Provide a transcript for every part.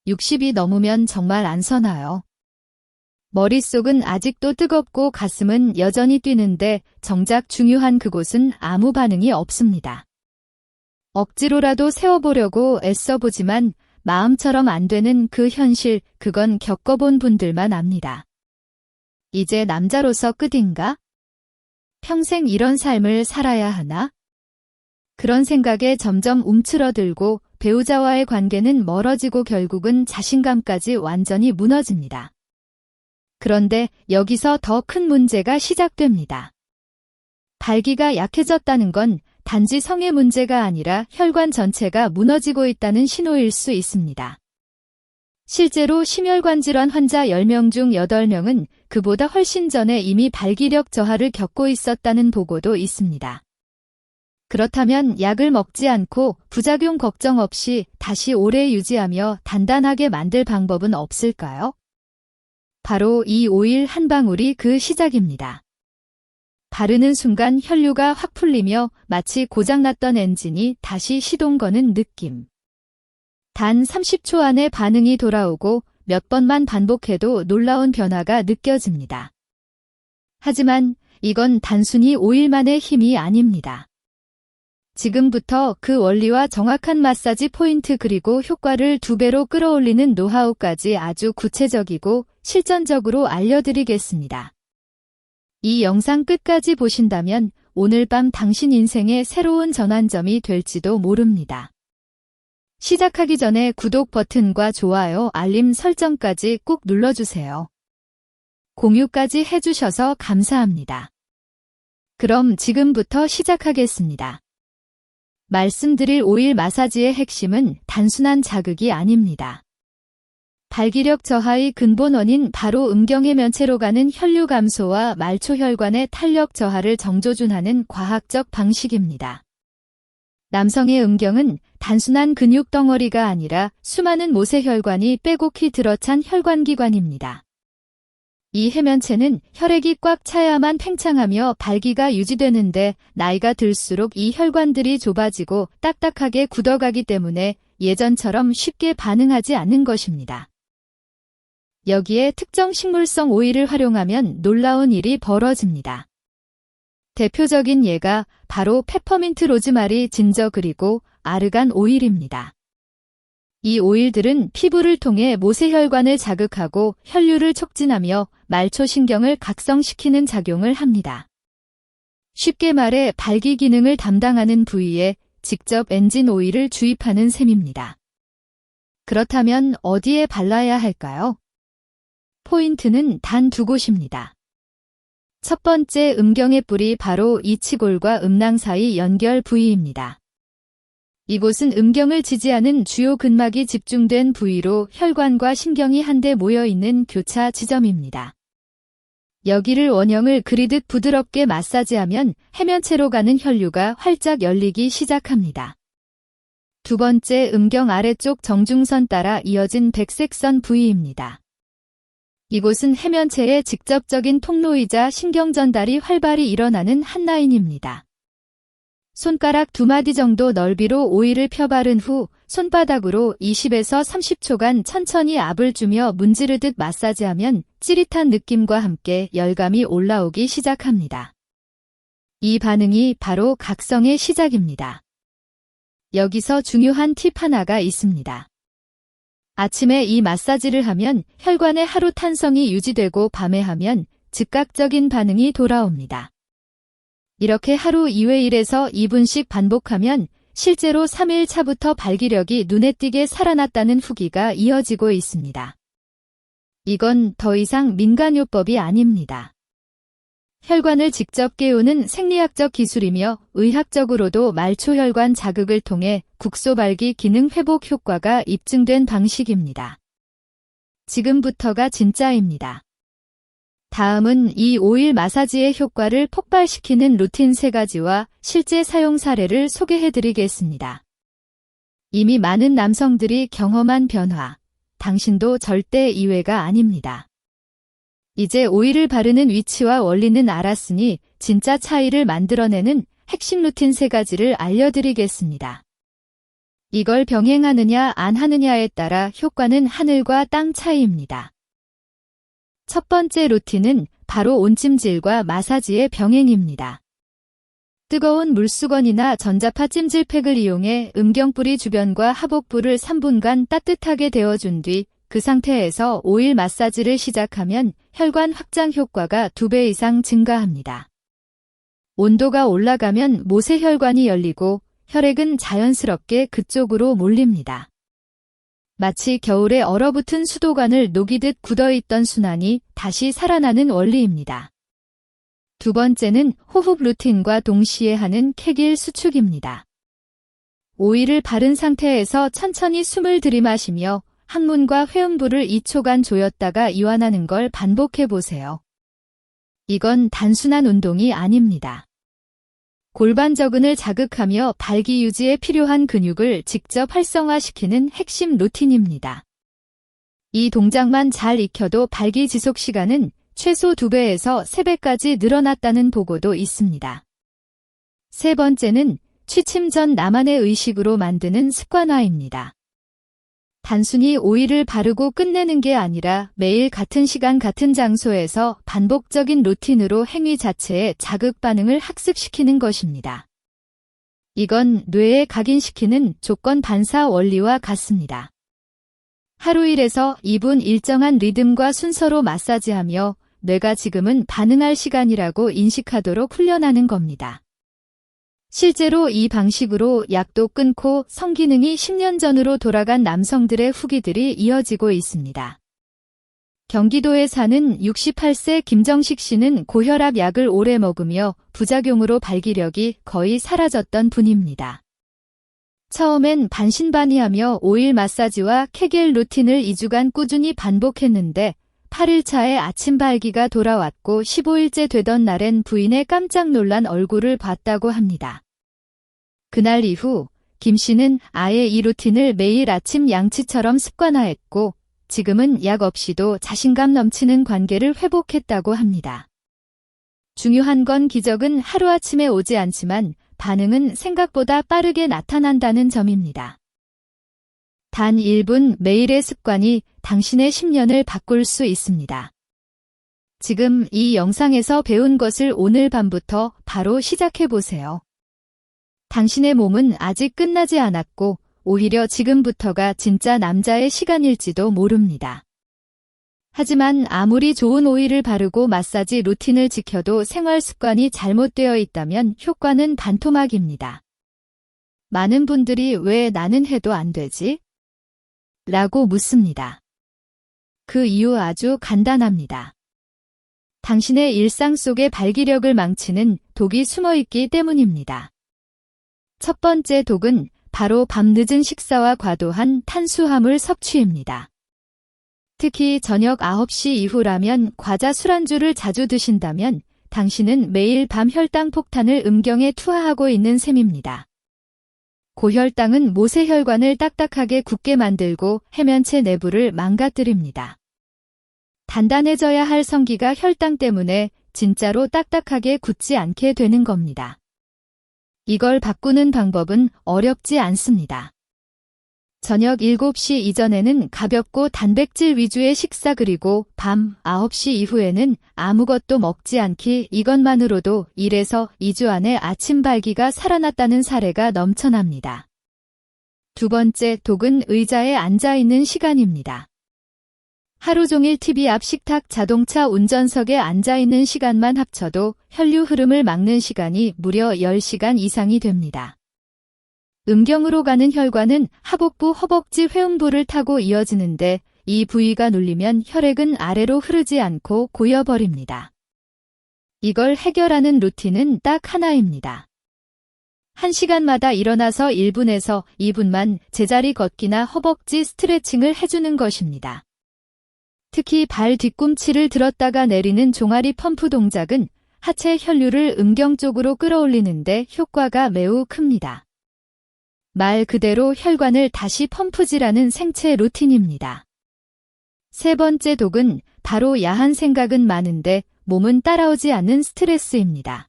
60이 넘으면 정말 안 서나요? 머릿속은 아직도 뜨겁고 가슴은 여전히 뛰는데 정작 중요한 그곳은 아무 반응이 없습니다. 억지로라도 세워보려고 애써보지만 마음처럼 안 되는 그 현실, 그건 겪어본 분들만 압니다. 이제 남자로서 끝인가? 평생 이런 삶을 살아야 하나? 그런 생각에 점점 움츠러들고 배우자와의 관계는 멀어지고 결국은 자신감까지 완전히 무너집니다. 그런데 여기서 더 큰 문제가 시작됩니다. 발기가 약해졌다는 건 단지 성의 문제가 아니라 혈관 전체가 무너지고 있다는 신호일 수 있습니다. 실제로 심혈관 질환 환자 10명 중 8명은 그보다 훨씬 전에 이미 발기력 저하를 겪고 있었다는 보고도 있습니다. 그렇다면 약을 먹지 않고 부작용 걱정 없이 다시 오래 유지하며 단단하게 만들 방법은 없을까요? 바로 이 오일 한 방울이 그 시작입니다. 바르는 순간 혈류가 확 풀리며 마치 고장났던 엔진이 다시 시동 거는 느낌. 단 30초 안에 반응이 돌아오고 몇 번만 반복해도 놀라운 변화가 느껴집니다. 하지만 이건 단순히 오일만의 힘이 아닙니다. 지금부터 그 원리와 정확한 마사지 포인트 그리고 효과를 2배로 끌어올리는 노하우까지 아주 구체적이고 실전적으로 알려드리겠습니다. 이 영상 끝까지 보신다면 오늘 밤 당신 인생의 새로운 전환점이 될지도 모릅니다. 시작하기 전에 구독 버튼과 좋아요, 알림 설정까지 꾹 눌러주세요. 공유까지 해주셔서 감사합니다. 그럼 지금부터 시작하겠습니다. 말씀드릴 오일 마사지의 핵심은 단순한 자극이 아닙니다. 발기력 저하의 근본 원인 바로 음경해면체로 가는 혈류 감소와 말초혈관의 탄력 저하를 정조준하는 과학적 방식입니다. 남성의 음경은 단순한 근육 덩어리가 아니라 수많은 모세혈관이 빼곡히 들어찬 혈관기관입니다. 이 해면체는 혈액이 꽉 차야만 팽창하며 발기가 유지되는데 나이가 들수록 이 혈관들이 좁아지고 딱딱하게 굳어가기 때문에 예전처럼 쉽게 반응하지 않는 것입니다. 여기에 특정 식물성 오일을 활용하면 놀라운 일이 벌어집니다. 대표적인 예가 바로 페퍼민트, 로즈마리, 진저 그리고 아르간 오일입니다. 이 오일들은 피부를 통해 모세혈관을 자극하고 혈류를 촉진하며 말초신경을 각성시키는 작용을 합니다. 쉽게 말해 발기 기능을 담당하는 부위에 직접 엔진 오일을 주입하는 셈입니다. 그렇다면 어디에 발라야 할까요? 포인트는 단 2곳입니다. 첫 번째, 음경의 뿌리, 바로 이치골과 음낭 사이 연결 부위입니다. 이곳은 음경을 지지하는 주요 근막이 집중된 부위로 혈관과 신경이 한데 모여있는 교차 지점입니다. 여기를 원형을 그리듯 부드럽게 마사지하면 해면체로 가는 혈류가 활짝 열리기 시작합니다. 두 번째, 음경 아래쪽 정중선 따라 이어진 백색 선 부위입니다. 이곳은 해면체의 직접적인 통로이자 신경 전달이 활발히 일어나는 한 라인입니다. 손가락 2마디 정도 넓이로 오일을 펴바른 후 손바닥으로 20에서 30초간 천천히 압을 주며 문지르듯 마사지하면 찌릿한 느낌과 함께 열감이 올라오기 시작합니다. 이 반응이 바로 각성의 시작입니다. 여기서 중요한 팁 하나가 있습니다. 아침에 이 마사지를 하면 혈관의 하루 탄성이 유지되고 밤에 하면 즉각적인 반응이 돌아옵니다. 이렇게 하루 2회 1에서 2분씩 반복하면 실제로 3일 차부터 발기력이 눈에 띄게 살아났다는 후기가 이어지고 있습니다. 이건 더 이상 민간요법이 아닙니다. 혈관을 직접 깨우는 생리학적 기술이며 의학적으로도 말초혈관 자극을 통해 국소발기 기능 회복 효과가 입증된 방식입니다. 지금부터가 진짜입니다. 다음은 이 오일 마사지의 효과를 폭발시키는 루틴 3가지와 실제 사용 사례를 소개해드리겠습니다. 이미 많은 남성들이 경험한 변화, 당신도 절대 이외가 아닙니다. 이제 오일을 바르는 위치와 원리는 알았으니 진짜 차이를 만들어내는 핵심 루틴 3가지를 알려드리겠습니다. 이걸 병행하느냐 안 하느냐에 따라 효과는 하늘과 땅 차이입니다. 첫 번째 루틴은 바로 온찜질과 마사지의 병행입니다. 뜨거운 물수건이나 전자파 찜질팩을 이용해 음경뿌리 주변과 하복부를 3분간 따뜻하게 데워준 뒤 그 상태에서 오일 마사지를 시작하면 혈관 확장 효과가 2배 이상 증가합니다. 온도가 올라가면 모세혈관이 열리고 혈액은 자연스럽게 그쪽으로 몰립니다. 마치 겨울에 얼어붙은 수도관을 녹이듯 굳어있던 순환이 다시 살아나는 원리입니다. 두 번째는 호흡 루틴과 동시에 하는 케길 수축입니다. 오일을 바른 상태에서 천천히 숨을 들이마시며 항문과 회음부를 2초간 조였다가 이완하는 걸 반복해 보세요. 이건 단순한 운동이 아닙니다. 골반저근을 자극하며 발기 유지에 필요한 근육을 직접 활성화시키는 핵심 루틴입니다. 이 동작만 잘 익혀도 발기 지속 시간은 최소 2배에서 3배까지 늘어났다는 보고도 있습니다. 세 번째는 취침 전 나만의 의식으로 만드는 습관화입니다. 단순히 오일을 바르고 끝내는 게 아니라 매일 같은 시간 같은 장소에서 반복적인 루틴으로 행위 자체의 자극 반응을 학습시키는 것입니다. 이건 뇌에 각인시키는 조건 반사 원리와 같습니다. 하루 1에서 2분 일정한 리듬과 순서로 마사지하며 뇌가 지금은 반응할 시간이라고 인식하도록 훈련하는 겁니다. 실제로 이 방식으로 약도 끊고 성기능이 10년 전으로 돌아간 남성들의 후기들이 이어지고 있습니다. 경기도에 사는 68세 김정식 씨는 고혈압 약을 오래 먹으며 부작용으로 발기력이 거의 사라졌던 분입니다. 처음엔 반신반의하며 오일 마사지와 케겔 루틴을 2주간 꾸준히 반복했는데 8일차에 아침 발기가 돌아왔고 15일째 되던 날엔 부인의 깜짝 놀란 얼굴을 봤다고 합니다. 그날 이후 김 씨는 아예 이 루틴을 매일 아침 양치처럼 습관화했고 지금은 약 없이도 자신감 넘치는 관계를 회복했다고 합니다. 중요한 건 기적은 하루아침에 오지 않지만 반응은 생각보다 빠르게 나타난다는 점입니다. 단 1분 매일의 습관이 당신의 10년을 바꿀 수 있습니다. 지금 이 영상에서 배운 것을 오늘 밤부터 바로 시작해보세요. 당신의 몸은 아직 끝나지 않았고 오히려 지금부터가 진짜 남자의 시간일지도 모릅니다. 하지만 아무리 좋은 오일을 바르고 마사지 루틴을 지켜도 생활 습관이 잘못되어 있다면 효과는 반토막입니다. 많은 분들이 왜 나는 해도 안 되지? 라고 묻습니다. 그 이유 아주 간단합니다. 당신의 일상 속의 발기력을 망치는 독이 숨어있기 때문입니다. 첫 번째 독은 바로 밤늦은 식사와 과도한 탄수화물 섭취입니다. 특히 저녁 9시 이후라면 과자 술안주를 자주 드신다면 당신은 매일 밤 혈당 폭탄을 음경에 투하하고 있는 셈입니다. 고혈당은 모세혈관을 딱딱하게 굳게 만들고 해면체 내부를 망가뜨립니다. 단단해져야 할 성기가 혈당 때문에 진짜로 딱딱하게 굳지 않게 되는 겁니다. 이걸 바꾸는 방법은 어렵지 않습니다. 저녁 7시 이전에는 가볍고 단백질 위주의 식사 그리고 밤 9시 이후에는 아무것도 먹지 않기 이것만으로도 1에서 2주 안에 아침 발기가 살아났다는 사례가 넘쳐납니다. 두 번째 독은 의자에 앉아있는 시간입니다. 하루 종일 TV 앞 식탁 자동차 운전석에 앉아있는 시간만 합쳐도 혈류 흐름을 막는 시간이 무려 10시간 이상이 됩니다. 음경으로 가는 혈관은 하복부 허벅지 회음부를 타고 이어지는데 이 부위가 눌리면 혈액은 아래로 흐르지 않고 고여버립니다. 이걸 해결하는 루틴은 딱 하나입니다. 1시간마다 일어나서 1분에서 2분만 제자리 걷기나 허벅지 스트레칭을 해주는 것입니다. 특히 발 뒤꿈치를 들었다가 내리는 종아리 펌프 동작은 하체 혈류를 음경 쪽으로 끌어올리는데 효과가 매우 큽니다. 말 그대로 혈관을 다시 펌프질하는 생체 루틴입니다. 세 번째 독은 바로 야한 생각은 많은데 몸은 따라오지 않는 스트레스입니다.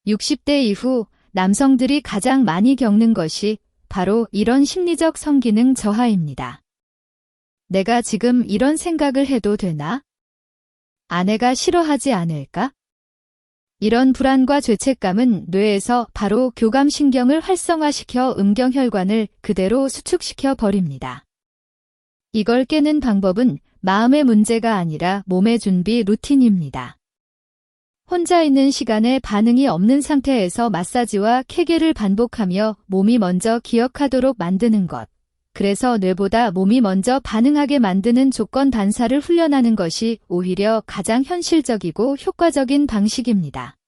60대 이후 남성들이 가장 많이 겪는 것이 바로 이런 심리적 성기능 저하입니다. 내가 지금 이런 생각을 해도 되나? 아내가 싫어하지 않을까? 이런 불안과 죄책감은 뇌에서 바로 교감신경을 활성화시켜 음경혈관을 그대로 수축시켜 버립니다. 이걸 깨는 방법은 마음의 문제가 아니라 몸의 준비 루틴입니다. 혼자 있는 시간에 반응이 없는 상태에서 마사지와 케겔을 반복하며 몸이 먼저 기억하도록 만드는 것. 그래서 뇌보다 몸이 먼저 반응하게 만드는 조건 반사를 훈련하는 것이 오히려 가장 현실적이고 효과적인 방식입니다.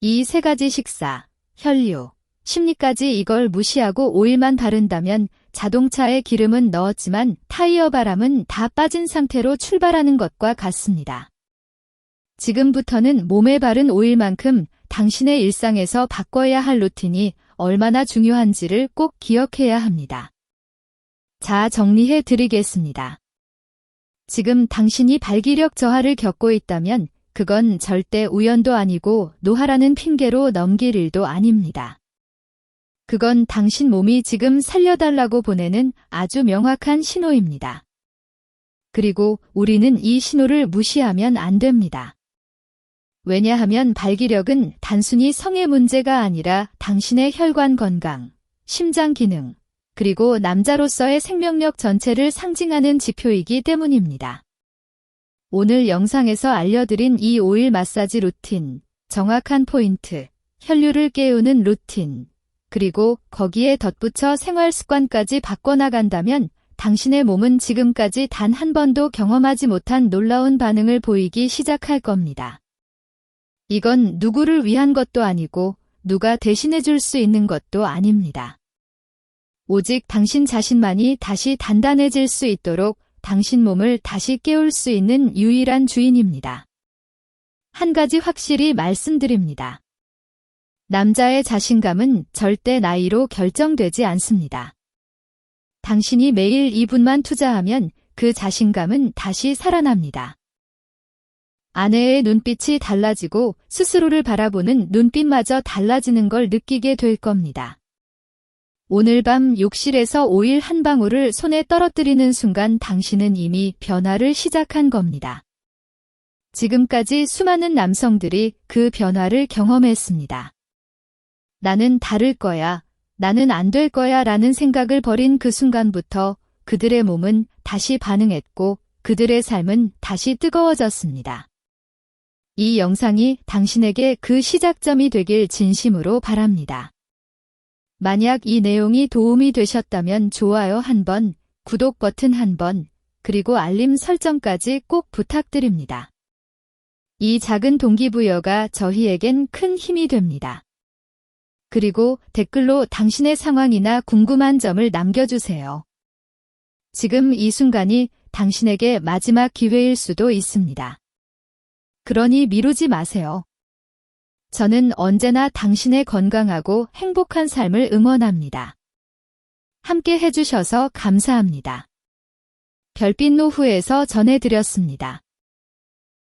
이 세 가지 식사, 혈류, 심리까지 이걸 무시하고 오일만 바른다면 자동차에 기름은 넣었지만 타이어 바람은 다 빠진 상태로 출발하는 것과 같습니다. 지금부터는 몸에 바른 오일만큼 당신의 일상에서 바꿔야 할 루틴이 얼마나 중요한지를 꼭 기억해야 합니다. 자, 정리해 드리겠습니다. 지금 당신이 발기력 저하를 겪고 있다면 그건 절대 우연도 아니고 노화라는 핑계로 넘길 일도 아닙니다. 그건 당신 몸이 지금 살려달라고 보내는 아주 명확한 신호입니다. 그리고 우리는 이 신호를 무시하면 안 됩니다. 왜냐하면 발기력은 단순히 성의 문제가 아니라 당신의 혈관 건강, 심장 기능, 그리고 남자로서의 생명력 전체를 상징하는 지표이기 때문입니다. 오늘 영상에서 알려드린 이 오일 마사지 루틴, 정확한 포인트, 혈류를 깨우는 루틴, 그리고 거기에 덧붙여 생활 습관까지 바꿔나간다면 당신의 몸은 지금까지 단 한 번도 경험하지 못한 놀라운 반응을 보이기 시작할 겁니다. 이건 누구를 위한 것도 아니고 누가 대신해 줄 수 있는 것도 아닙니다. 오직 당신 자신만이 다시 단단해질 수 있도록 당신 몸을 다시 깨울 수 있는 유일한 주인입니다. 한 가지 확실히 말씀드립니다. 남자의 자신감은 절대 나이로 결정되지 않습니다. 당신이 매일 2분만 투자하면 그 자신감은 다시 살아납니다. 아내의 눈빛이 달라지고 스스로를 바라보는 눈빛마저 달라지는 걸 느끼게 될 겁니다. 오늘 밤 욕실에서 오일 한 방울을 손에 떨어뜨리는 순간 당신은 이미 변화를 시작한 겁니다. 지금까지 수많은 남성들이 그 변화를 경험했습니다. 나는 다를 거야, 나는 안 될 거야 라는 생각을 버린 그 순간부터 그들의 몸은 다시 반응했고 그들의 삶은 다시 뜨거워졌습니다. 이 영상이 당신에게 그 시작점이 되길 진심으로 바랍니다. 만약 이 내용이 도움이 되셨다면 좋아요 한번, 구독 버튼 한번, 그리고 알림 설정까지 꼭 부탁드립니다. 이 작은 동기부여가 저희에겐 큰 힘이 됩니다. 그리고 댓글로 당신의 상황이나 궁금한 점을 남겨주세요. 지금 이 순간이 당신에게 마지막 기회일 수도 있습니다. 그러니 미루지 마세요. 저는 언제나 당신의 건강하고 행복한 삶을 응원합니다. 함께 해주셔서 감사합니다. 별빛 노후에서 전해드렸습니다.